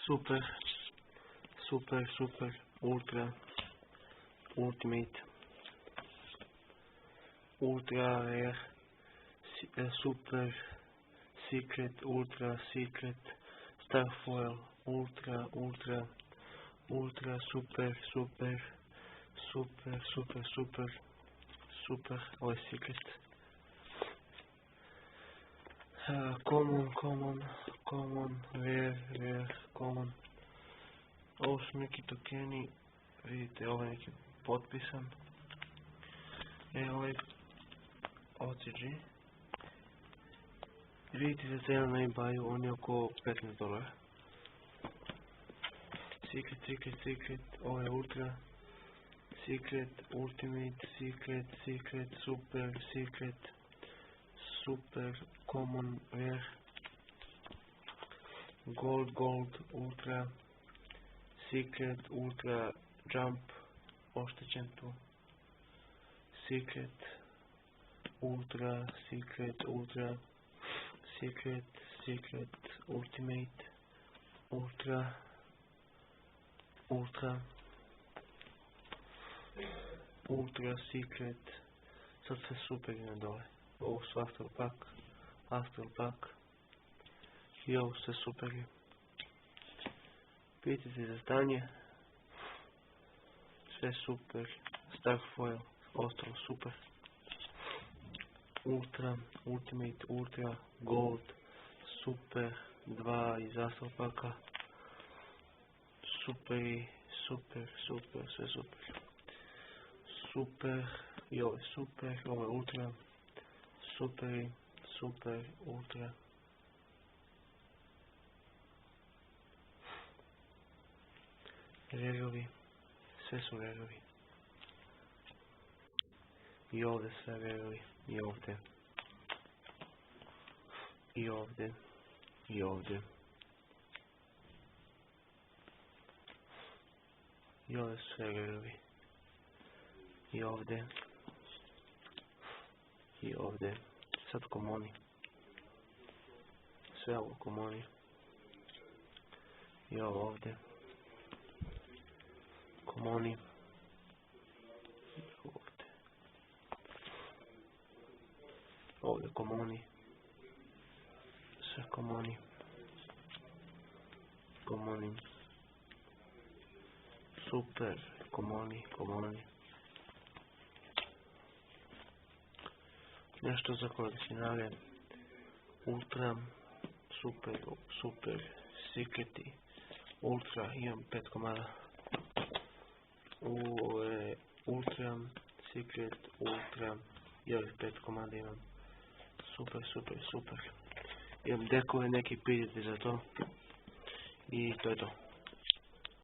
Super, super, super, ultra, ultimate, ultra rare, super, secret, ultra, secret, starfoil, ultra, ultra, ultra, super, super, super, super, super, super, ovo je secret. Common, rare, common. Ovo su neki tokeni, vidite, ovo je neki potpisan. Evo je OCG. Vidite za cijelu na eBayu, on je oko $15. Secret, ovo je ultra. Secret, ultimate, secret, super, secret, super, common, rare, gold, ultra, secret, ultra, jump, oštećen tu, secret, ultra, ultimate, ultra, secret, sad sve super ide dole. Ovo su Astral Pack i ovo sve super je. Vidite za stanje, sve super, Starfoil, ostalo super, ultra, ultimate, ultra, gold, super, 2 iz Astral Packa, super, sve super, super, i ovo je super, ovo je ultra, super, ultra. Rareovi, sve su rareovi. I ovdje sve rareovi, i ovdje. I ovdje. I ovdje su sve rareovi. I ovdje. I ovdje. Sad komoni. Sve ovo komoni. I ovo ovdje. Komoni. Ovdje. Ovdje komoni. Sve komoni. Komoni. Super. Komoni. Nešto za kolekcionare. Ultra. Super. Secreti. Ultra. Imam 5 komada. Ultra. Secret. Ultra. I ovih 5 komada imam. Super. Imam dekove neki, pidite za to. I to je to.